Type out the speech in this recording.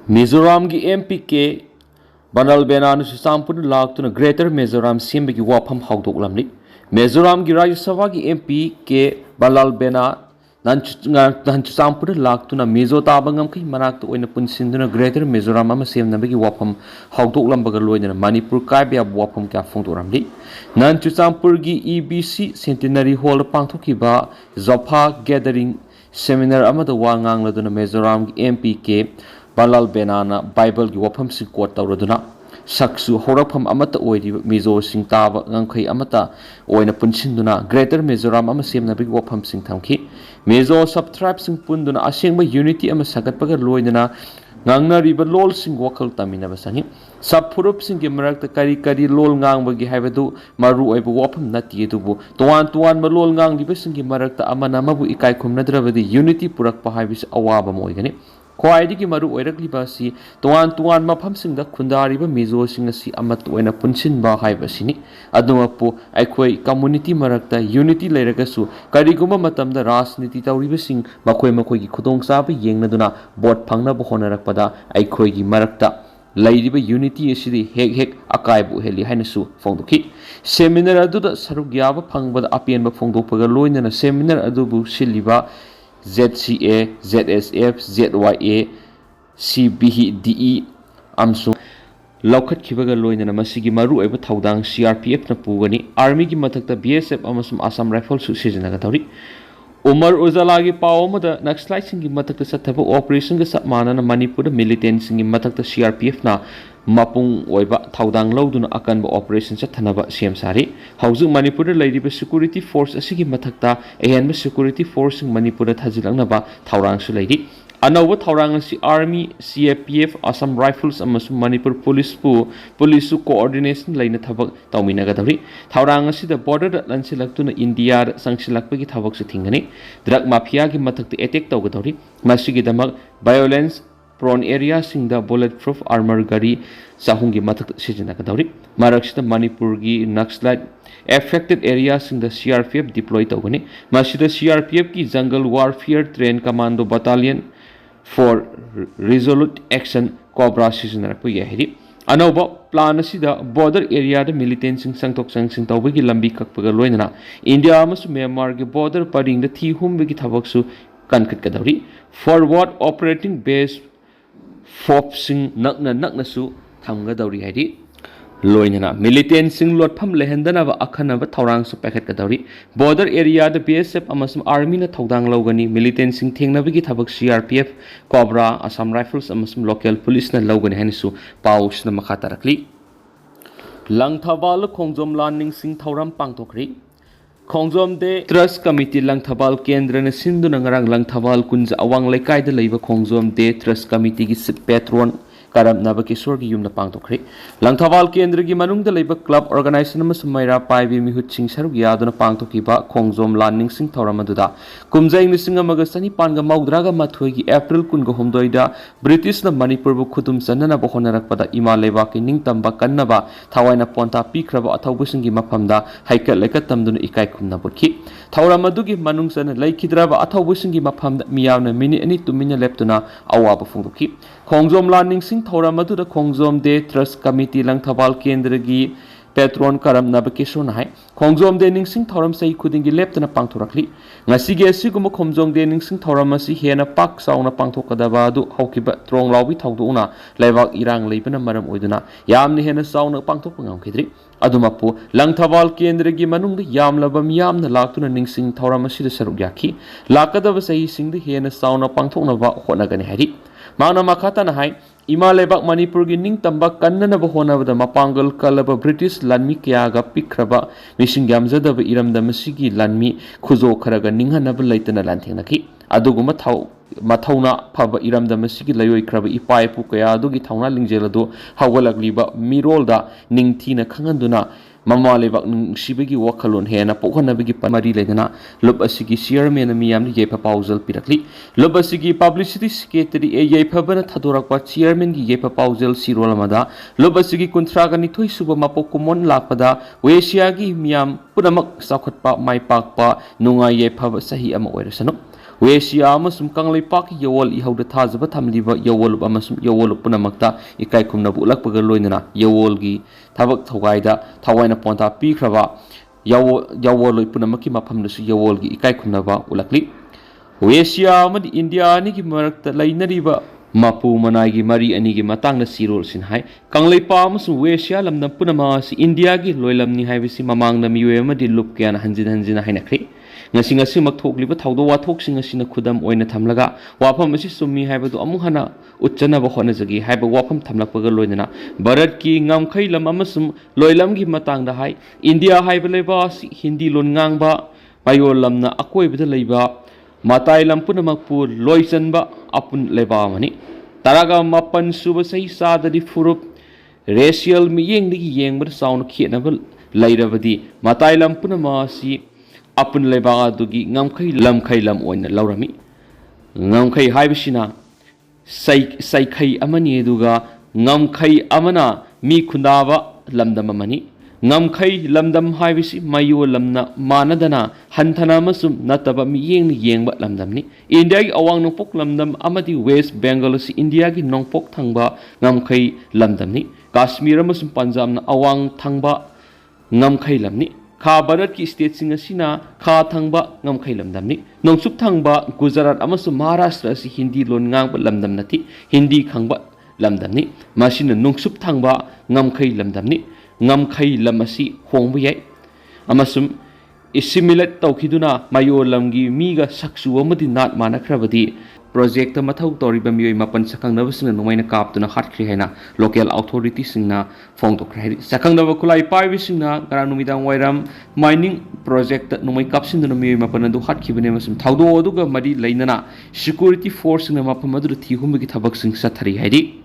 मिजोराम की MP के बनल बेनानु चामपुर लाक्तुना ग्रेटर मिजोराम सेमबगी वाफम हाउदोकलामनि मिजोराम की राज्य सभा की MP के बनल बेना नंचु चामपुर लाक्तुना मिजो ताबंगम की मनाक्त ओइना पुनसिंदुना ग्रेटर मिजोराम अमा सेमनबगी वाफम हाउदोकलामबगा लोइना मणिपुर कायबया वाफम क्या फोंदोरामनि नंचु चामपुर की EBC सेंटिनरी हॉल पांथोकिबा जोफा गैदरिंग सेमिनार अमदा वा nganglदुना मिजोराम की MP के Balal Benana Bible की वफम सिंह कोट तौरदुना सक्सु होरफम अमत ओइरि मिजो सिंह ताब ngangkhai amata oina punsinduna greater mizoram ama semnabigi wafam sing thamki mizo sub tribe sing punduna asengba unity ama sagatpaga loinana ngangnariba lol sing wakal taminaba sangi sub furup sing gi marakta kari lol ngangbagi haibadu maru oiba wafam nati dubu tuan ma lol ngangliba sing gi marakta amana mabu ikai khumnadrabadi unity purakpa haibis awaba moigani ख्वाइदी की मरु ओइरकलिबा सी तुआन मफमसिंगदा खुंदारिबा मिजोसिंग सी अमत ओइना पुनसिनबा हाइबसिनी अदुमपु अखोई community मरकता unity लेरगसु करिगुम मतमदा राजनीति तौरिबसिंग मखोई खुदोंग साब येंगनदुना boat फंगनब होनरकपदा अखोई मरकता लैरिबा unity असिदि हेक अकायबु हेलि हाइनसु फोंदोखि seminar अदुदा सरुक याबा फंगबदा अपेनबा फोंदोपगा लोइनना seminar अदुबु सिलिबा ZCA, ZSF, ZYA, CBDE, amsung loukhat khibaga loinana masigi maru oiba thaudang CRPF na pugani army ki mathakta BSF amasum Assam Rifles su sijinaga tawri Umar Ujala ki pawamada Naxalite singi mathakta sathaba operation ga sapmanana Manipur militant singi mathakta CRPF na mapung oiba thaudang lauduna akanba operation sathanaba CM sari hauju Manipur lairiba security force asigi mathakta ehenba security force sing Manipur thajilangnaba thaurang su lairi anauba thaurang si army CAPF Assam Rifles amasum Manipur police su coordination laina thabak tawminaga dawri thaurang asi da border lansilaktuna India sangsilakpagi thabak su thingani drug mafia ki mathakta attack tawga dawri masigi damak violence prone area sing the bulletproof armor gari sahungi mathak sijina kadawri marakshita Manipur gi Naxalite affected areas sing the CRPF deploy tawgani masida CRPF ki jungle warfare train commando battalion for resolute action cobra sijina rakpu yahiri anauba plan asida border area the militant sing sangtok sing tawbagi lambi kakpaga loinana India amasu Myanmar gi border paring the thi humbagi thabaksu kankit kadawri forward operating base Fop sing nakna su thamga dawri haidi loinana militant sing lotpham lehendana ba akhana ba thaurang su packet ka dawri border area the BSF amasum army na thaudang logani militant sing thengna bigi thabak CRPF Cobra Assam Rifles amasum local police na logani hanisu paus na makha tarakli langthawal khongjom landing sing thauram pangtokri Khongjom de Trust Committee Langthabal Kendra na sindu na ngarang Langthabal kunja awang laikai da leiba Khongjom de Trust Committee ki patron karam naba kisor gi yum na pangtokri Langthabal Kendra gi manung da leiba club organization ma sumaira pai bi mihut sing saru gi aduna pangtoki ba Khongjom landing sing thauram aduda kumjai ni singa magasani panga maudra ga mathoi gi April kun go homdoi da British na Manipur bu khutum sanna ba honarak pada ima leba ki ning tamba kanna ba thawaina ponta pikraba athaubu sing gi mafamda haikal lekat tamduna ikai khumna burki thauram adu gi manung sana laikhidraba athaubu sing gi mafamda miyawna mini ani tumina leptuna awaba funguki Khongjom landing sing thauram adu da Khongjom de Trust Committee Langthabal Kendra gi patron karam nabakesho na hai Khongjom de ningsing thauram sai khuding gi leptana pangthorakli ngasi gi asigum Khongjom de ningsing thauram asi hena pak sauna pangthokadaba adu haukiba trong lawbi thawduna leibak irang leibana maram oiduna yamni hena sauna pangthokpangam khidri adumapu Langthabal Kendra gi manung de yamlaba miyamna laktuna ningsing thauram asi de saruk yakhi lakadaba sai sing de hena sauna pangthokna ba honagani hari Mana makata na hai ima lebak Manipur gi ning tamba kannana ba honabada mapangal kalaba British lanmi kya ga pikraba mising gamjada ba iramda masigi lanmi khuzo kharaga ninghanaba laitana lanthengna ki aduguma mathauna phaba iramda masigi layoi kraba ipai pu kya adugi thauna lingjelado hawalagliba mirolda ningthina khanganduna mama lebak sibagi wakalon hena pokhanabagi pamari ledana lob asigi chairman miyam ni yepa pausal pirakli lob asigi publicity secretary yepa bana thadorakpa chairman gi yepa pausal sirolamada lob asigi kontraga ni thoi suba mapokumon lakpada wesia gi miyam punamak sakhatpa maipakpa nunga yepa sahi ama oirasano Wesia amasum Kanglaipak Yawol Ihauda Tazaba Tamliba Yawol amasum Yawol Punamakta Ikai Kumna Bulakpaga Loinana Yawolgi Thabak Thawaida Tawaina Ponta Pikrava Yawol Punamaki Mapamnusu Yawolgi Ikai Kumnava Ulakli Wesia Mad India Niki Marakta Lainariba Mapu Managi Mari Anigi Matang Sirol Sinhai Kanglaipa amasum Wesia Lamna Punama si India gi Loilamni Havisi Mamang Namiwe Madi Lupkian Hanjina Hinakri ngasi makthokliba thawdo wathoksin asina khudam oina thamlaga wafam asi summi haibadu amu hana uchchana ba khona jagi haiba wafam thamlakpaga loinana bharat ki ngamkhai lam amasum loilam gi matang da hai india haiba leba hindi lon ngangba payol lamna akoi bida leiba matai lam punamakpu loichanba apun leba mani taraga mapan suba sai sadadi furup racial mi yengdigi yengbar saun khienaba lairabadi matai lam punama si Apun lebaga dugi ngamkai lam oina laurami ngamkai haibisina sai amani duga ngamkai amana mi khundaba lamdam amani ngamkai lamdam haibisi mayu lamna manadana hanthana masum nataba mi yengba lamdamni India gi awang nongpok lamdam amadi West Bengal si India gi nongpok thangba ngamkai lamdamni Kashmir amasum Punjab na awang thangba ngamkai lamni Kha Bharat ki state sing asina kha thangba ngamkhai lamdamni nongsup thangba Gujarat amasum Maharashtra si Hindi lon ngangba lamdam nati Hindi khangba lamdamni masina nongsup thangba ngamkhai lamdamni ngamkhai lamasi hongbu yai amasum assimilate tawkhiduna mayo lamgi miga saksu amadi nat manakrabadi project mathau toriba miyoi mapan sakangnaba singna nomaina kaptuna hatkri haina local authority singna phone to khri sakangnaba khulai paibi singna gara numidang wairam mining project nomai kapsinduna miyoi mapan adu hatkibane masum thaudo oduga mari leinana security force singna mapam adu thi humbi thabak sing sathari haidi